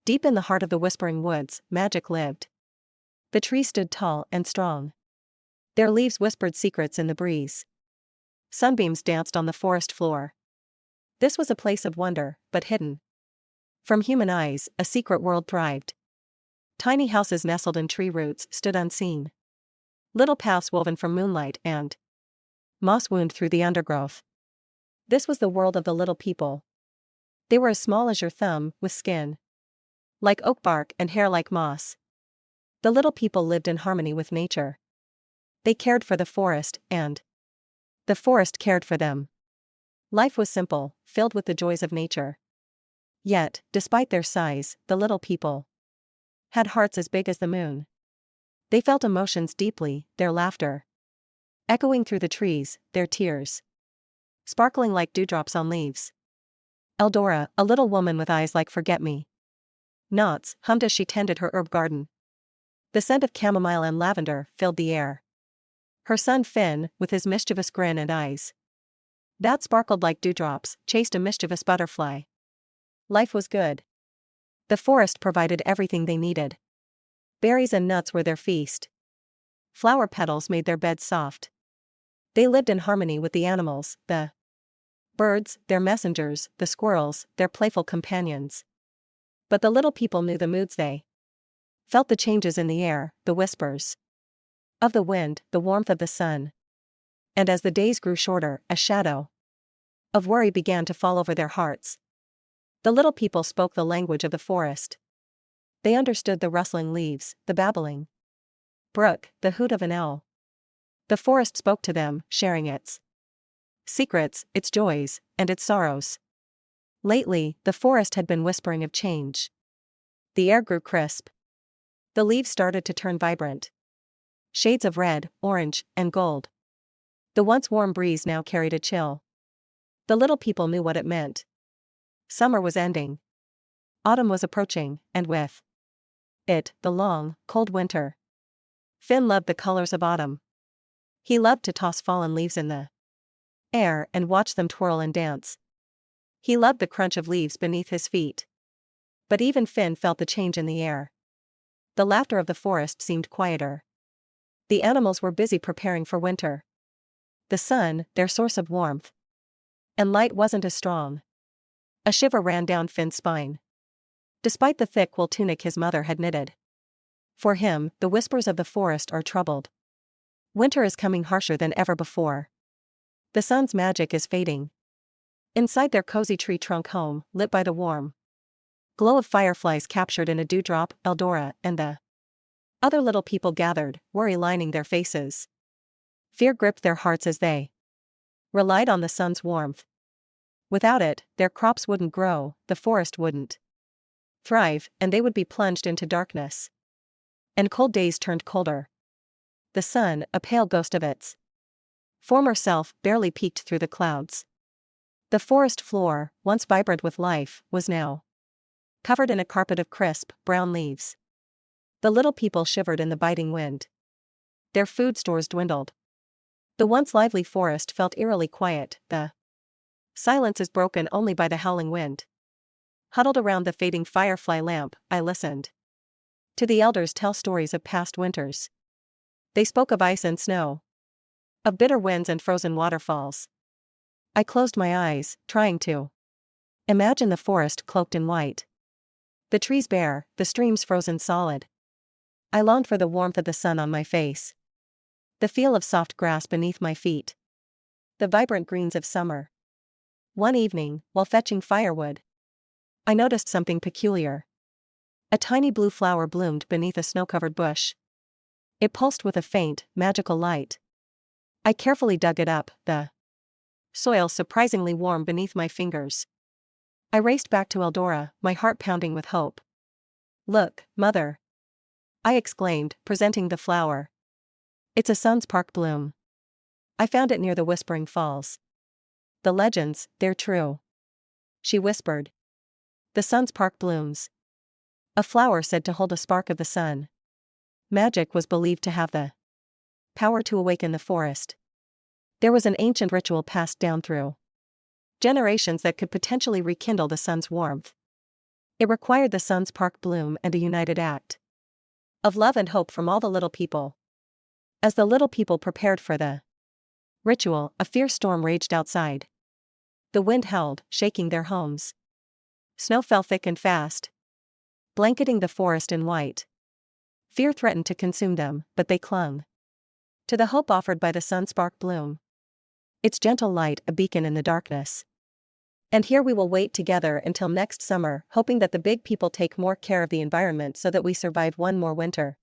Deep in the heart of the whispering woods, magic lived. The trees stood tall and strong. Their leaves whispered secrets in the breeze. Sunbeams danced on the forest floor. This was a place of wonder, but hidden. From human eyes, a secret world thrived. Tiny houses nestled in tree roots stood unseen. Little paths woven from moonlight and moss wound through the undergrowth. This was the world of the little people. They were as small as your thumb, with skin like oak bark and hair like moss. The little people lived in harmony with nature. They cared for the forest, and the forest cared for them. Life was simple, filled with the joys of nature. Yet, despite their size, the little people had hearts as big as the moon. They felt emotions deeply, their laughter echoing through the trees, their tears sparkling like dewdrops on leaves. Eldora, a little woman with eyes like forget-me-nots, hummed as she tended her herb garden. The scent of chamomile and lavender filled the air. Her son Finn, with his mischievous grin and eyes that sparkled like dewdrops, chased a mischievous butterfly. Life was good. The forest provided everything they needed. Berries and nuts were their feast. Flower petals made their beds soft. They lived in harmony with the animals, the birds, their messengers, the squirrels, their playful companions. But the little people knew the moods they felt, the changes in the air, the whispers of the wind, the warmth of the sun. And as the days grew shorter, a shadow of worry began to fall over their hearts. The little people spoke the language of the forest. They understood the rustling leaves, the babbling brook, the hoot of an owl. The forest spoke to them, sharing its secrets, its joys, and its sorrows. Lately, the forest had been whispering of change. The air grew crisp. The leaves started to turn vibrant. Shades of red, orange, and gold. The once warm breeze now carried a chill. The little people knew what it meant. Summer was ending. Autumn was approaching, and with it, the long, cold winter. Finn loved the colors of autumn. He loved to toss fallen leaves in the air and watch them twirl and dance. He loved the crunch of leaves beneath his feet. But even Finn felt the change in the air. The laughter of the forest seemed quieter. The animals were busy preparing for winter. The sun, their source of warmth and light, wasn't as strong. A shiver ran down Finn's spine. Despite the thick wool tunic his mother had knitted for him, the whispers of the forest are troubled. Winter is coming harsher than ever before. The sun's magic is fading. Inside their cozy tree trunk home, lit by the warm glow of fireflies captured in a dewdrop, Eldora and the other little people gathered, worry lining their faces. Fear gripped their hearts as they relied on the sun's warmth. Without it, their crops wouldn't grow, the forest wouldn't thrive, and they would be plunged into darkness. And cold days turned colder. The sun, a pale ghost of its former self, barely peeked through the clouds. The forest floor, once vibrant with life, was now covered in a carpet of crisp, brown leaves. The little people shivered in the biting wind. Their food stores dwindled. The once lively forest felt eerily quiet, the silence is broken only by the howling wind. Huddled around the fading firefly lamp, I listened to the elders tell stories of past winters. They spoke of ice and snow, of bitter winds and frozen waterfalls. I closed my eyes, trying to imagine the forest cloaked in white. The trees bare, the streams frozen solid. I longed for the warmth of the sun on my face, the feel of soft grass beneath my feet, the vibrant greens of summer. One evening, while fetching firewood, I noticed something peculiar. A tiny blue flower bloomed beneath a snow-covered bush. It pulsed with a faint, magical light. I carefully dug it up, the soil surprisingly warm beneath my fingers. I raced back to Eldora, my heart pounding with hope. "Look, Mother!" I exclaimed, presenting the flower. "It's a sun's park bloom. I found it near the Whispering Falls. The legends, they're true," she whispered. "The sun's park blooms. A flower said to hold a spark of the sun. Magic was believed to have the power to awaken the forest. There was an ancient ritual passed down through generations that could potentially rekindle the sun's warmth. It required the sun's spark bloom and a united act of love and hope from all the little people. As the little people prepared for the ritual, a fierce storm raged outside. The wind howled, shaking their homes. Snow fell thick and fast, blanketing the forest in white. Fear threatened to consume them, but they clung to the hope offered by the sun's spark bloom, its gentle light a beacon in the darkness. And here we will wait together until next summer, hoping that the big people take more care of the environment so that we survive one more winter.